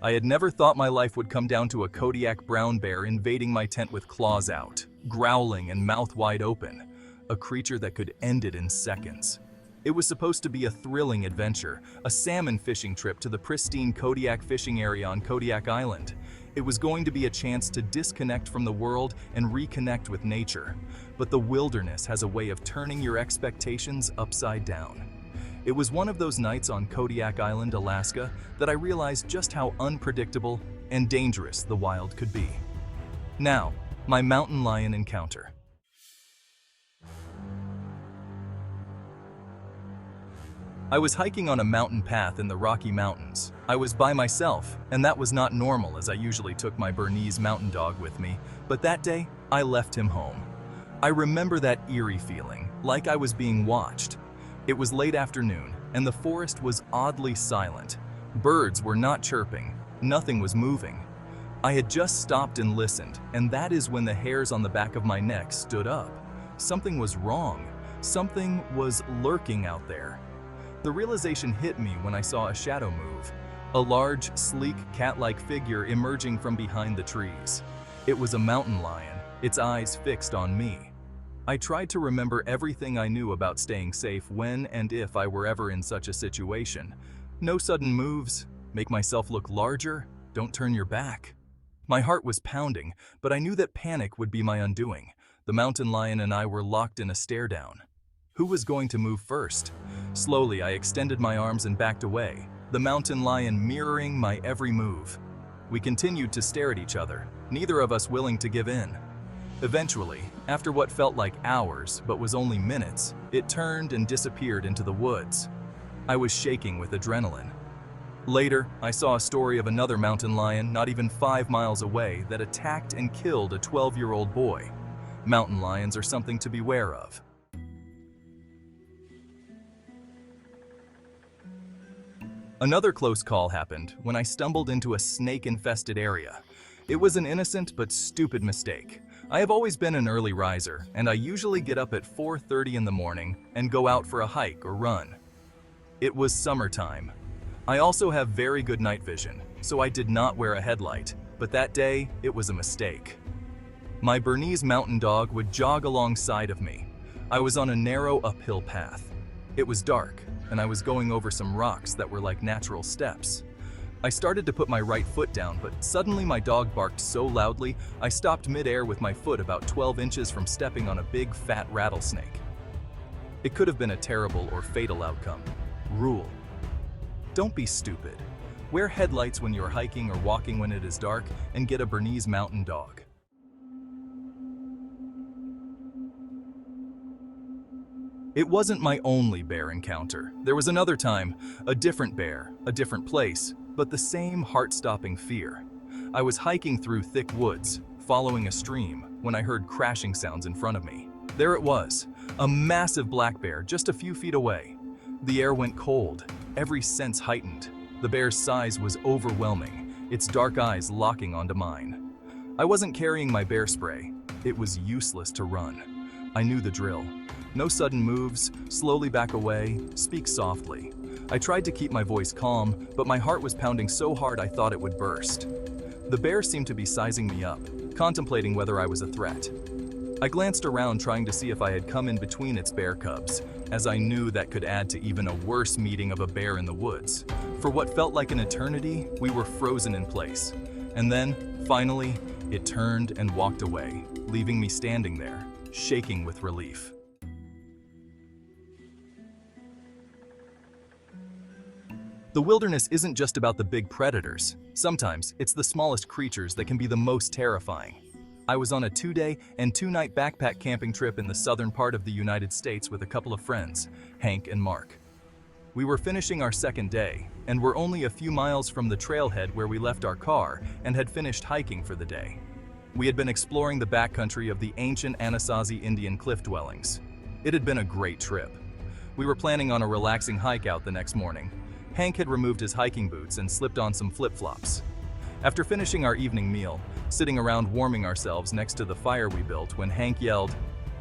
I had never thought my life would come down to a Kodiak brown bear invading my tent with claws out, growling and mouth wide open, a creature that could end it in seconds. It was supposed to be a thrilling adventure, a salmon fishing trip to the pristine Kodiak fishing area on Kodiak Island. It was going to be a chance to disconnect from the world and reconnect with nature. But the wilderness has a way of turning your expectations upside down. It was one of those nights on Kodiak Island, Alaska, that I realized just how unpredictable and dangerous the wild could be. Now, my mountain lion encounter. I was hiking on a mountain path in the Rocky Mountains. I was by myself, and that was not normal as I usually took my Bernese mountain dog with me, but that day, I left him home. I remember that eerie feeling, like I was being watched. It was late afternoon, and the forest was oddly silent. Birds were not chirping, nothing was moving. I had just stopped and listened, and that is when the hairs on the back of my neck stood up. Something was wrong. Something was lurking out there. The realization hit me when I saw a shadow move, a large, sleek, cat-like figure emerging from behind the trees. It was a mountain lion, its eyes fixed on me. I tried to remember everything I knew about staying safe when and if I were ever in such a situation. No sudden moves, make myself look larger, don't turn your back. My heart was pounding, but I knew that panic would be my undoing. The mountain lion and I were locked in a stare-down. Who was going to move first? Slowly, I extended my arms and backed away, the mountain lion mirroring my every move. We continued to stare at each other, neither of us willing to give in. Eventually, after what felt like hours but was only minutes, it turned and disappeared into the woods. I was shaking with adrenaline. Later, I saw a story of another mountain lion not even 5 miles away that attacked and killed a 12-year-old boy. Mountain lions are something to beware of. Another close call happened when I stumbled into a snake-infested area. It was an innocent but stupid mistake. I have always been an early riser, and I usually get up at 4:30 in the morning and go out for a hike or run. It was summertime. I also have very good night vision, so I did not wear a headlight, but that day, it was a mistake. My Bernese mountain dog would jog alongside of me. I was on a narrow uphill path. It was dark, and I was going over some rocks that were like natural steps. I started to put my right foot down, but suddenly my dog barked so loudly, I stopped mid-air with my foot about 12 inches from stepping on a big, fat rattlesnake. It could have been a terrible or fatal outcome. Rule: don't be stupid. Wear headlights when you're hiking or walking when it is dark, and get a Bernese mountain dog. It wasn't my only bear encounter. There was another time, a different bear, a different place, but the same heart-stopping fear. I was hiking through thick woods, following a stream, when I heard crashing sounds in front of me. There it was, a massive black bear just a few feet away. The air went cold, every sense heightened. The bear's size was overwhelming, its dark eyes locking onto mine. I wasn't carrying my bear spray. It was useless to run. I knew the drill. No sudden moves, slowly back away, speak softly. I tried to keep my voice calm, but my heart was pounding so hard I thought it would burst. The bear seemed to be sizing me up, contemplating whether I was a threat. I glanced around trying to see if I had come in between its bear cubs, as I knew that could add to even a worse meeting of a bear in the woods. For what felt like an eternity, we were frozen in place. And then, finally, it turned and walked away, leaving me standing there, shaking with relief. The wilderness isn't just about the big predators. Sometimes it's the smallest creatures that can be the most terrifying. I was on a 2-day and 2-night backpack camping trip in the southern part of the United States with a couple of friends, Hank and Mark. We were finishing our second day, and were only a few miles from the trailhead where we left our car and had finished hiking for the day. We had been exploring the backcountry of the ancient Anasazi Indian cliff dwellings. It had been a great trip. We were planning on a relaxing hike out the next morning. Hank had removed his hiking boots and slipped on some flip-flops. After finishing our evening meal, sitting around warming ourselves next to the fire we built when Hank yelled,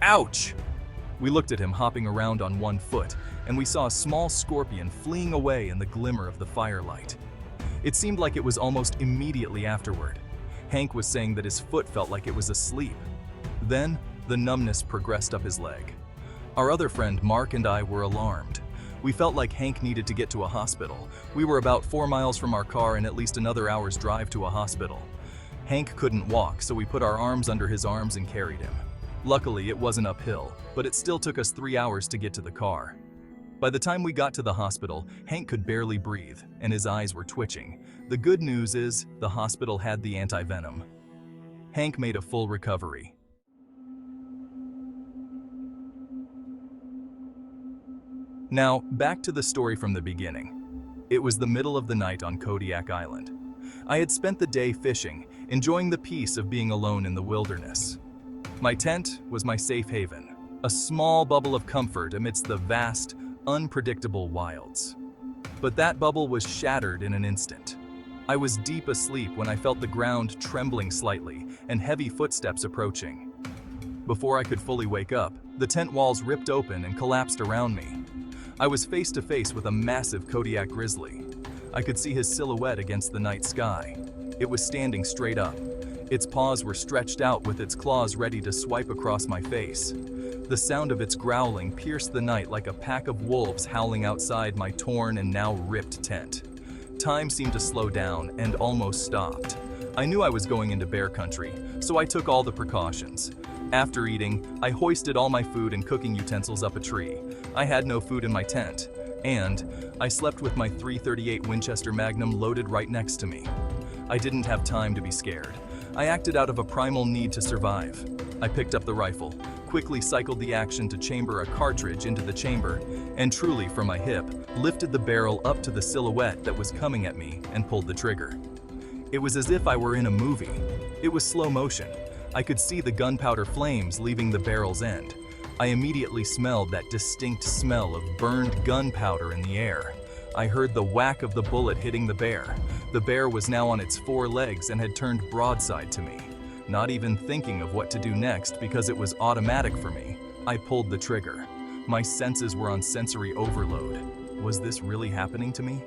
"Ouch!" We looked at him hopping around on one foot, and we saw a small scorpion fleeing away in the glimmer of the firelight. It seemed like it was almost immediately afterward. Hank was saying that his foot felt like it was asleep. Then, the numbness progressed up his leg. Our other friend, Mark, and I were alarmed. We felt like Hank needed to get to a hospital. We were about 4 miles from our car and at least another hour's drive to a hospital. Hank couldn't walk, so we put our arms under his arms and carried him. Luckily, it wasn't uphill, but it still took us 3 hours to get to the car. By the time we got to the hospital, Hank could barely breathe, and his eyes were twitching. The good news is, the hospital had the anti-venom. Hank made a full recovery. Now, back to the story from the beginning. It was the middle of the night on Kodiak Island. I had spent the day fishing, enjoying the peace of being alone in the wilderness. My tent was my safe haven, a small bubble of comfort amidst the vast, unpredictable wilds. But that bubble was shattered in an instant. I was deep asleep when I felt the ground trembling slightly and heavy footsteps approaching. Before I could fully wake up, the tent walls ripped open and collapsed around me. I was face to face with a massive Kodiak grizzly. I could see his silhouette against the night sky. It was standing straight up. Its paws were stretched out with its claws ready to swipe across my face. The sound of its growling pierced the night like a pack of wolves howling outside my torn and now ripped tent. Time seemed to slow down and almost stopped. I knew I was going into bear country, so I took all the precautions. After eating, I hoisted all my food and cooking utensils up a tree. I had no food in my tent, and I slept with my .338 Winchester Magnum loaded right next to me. I didn't have time to be scared. I acted out of a primal need to survive. I picked up the rifle, quickly cycled the action to chamber a cartridge into the chamber, and truly from my hip, lifted the barrel up to the silhouette that was coming at me and pulled the trigger. It was as if I were in a movie. It was slow motion. I could see the gunpowder flames leaving the barrel's end. I immediately smelled that distinct smell of burned gunpowder in the air. I heard the whack of the bullet hitting the bear. The bear was now on its 4 legs and had turned broadside to me. Not even thinking of what to do next because it was automatic for me, I pulled the trigger. My senses were on sensory overload. Was this really happening to me?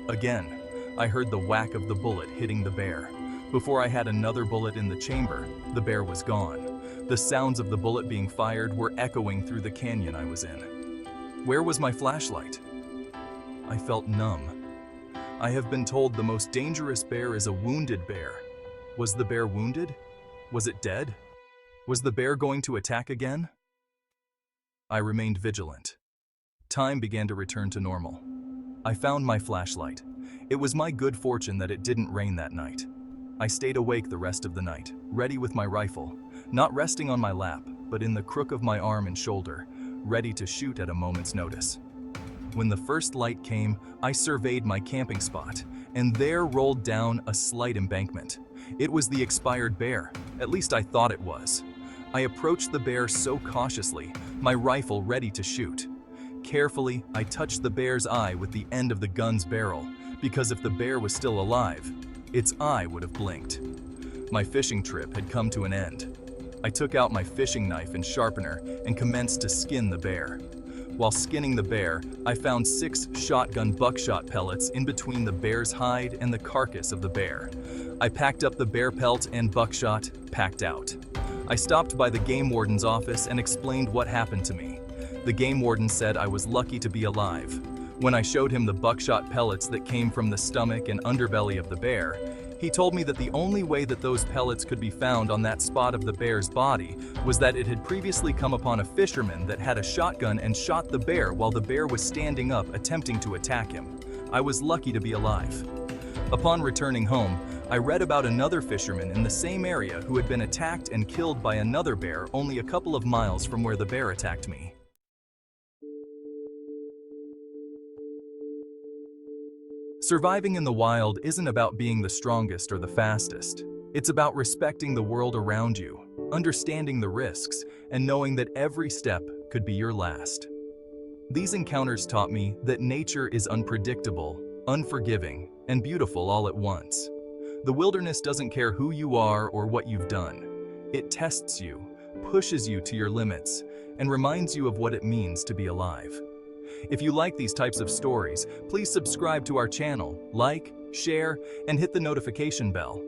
Again, I heard the whack of the bullet hitting the bear. Before I had another bullet in the chamber, the bear was gone. The sounds of the bullet being fired were echoing through the canyon I was in. Where was my flashlight? I felt numb. I have been told the most dangerous bear is a wounded bear. Was the bear wounded? Was it dead? Was the bear going to attack again? I remained vigilant. Time began to return to normal. I found my flashlight. It was my good fortune that it didn't rain that night. I stayed awake the rest of the night, ready with my rifle, not resting on my lap, but in the crook of my arm and shoulder, ready to shoot at a moment's notice. When the first light came, I surveyed my camping spot, and there rolled down a slight embankment. It was the expired bear, at least I thought it was. I approached the bear so cautiously, my rifle ready to shoot. Carefully, I touched the bear's eye with the end of the gun's barrel, because if the bear was still alive, its eye would have blinked. My fishing trip had come to an end. I took out my fishing knife and sharpener and commenced to skin the bear. While skinning the bear, I found 6 shotgun buckshot pellets in between the bear's hide and the carcass of the bear. I packed up the bear pelt and buckshot, packed out. I stopped by the game warden's office and explained what happened to me. The game warden said I was lucky to be alive. When I showed him the buckshot pellets that came from the stomach and underbelly of the bear, he told me that the only way that those pellets could be found on that spot of the bear's body was that it had previously come upon a fisherman that had a shotgun and shot the bear while the bear was standing up attempting to attack him. I was lucky to be alive. Upon returning home, I read about another fisherman in the same area who had been attacked and killed by another bear only a couple of miles from where the bear attacked me. Surviving in the wild isn't about being the strongest or the fastest. It's about respecting the world around you, understanding the risks, and knowing that every step could be your last. These encounters taught me that nature is unpredictable, unforgiving, and beautiful all at once. The wilderness doesn't care who you are or what you've done. It tests you, pushes you to your limits, and reminds you of what it means to be alive. If you like these types of stories, please subscribe to our channel, like, share, and hit the notification bell.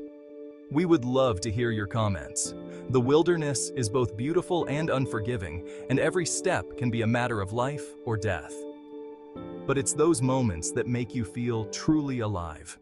We would love to hear your comments. The wilderness is both beautiful and unforgiving, and every step can be a matter of life or death. But it's those moments that make you feel truly alive.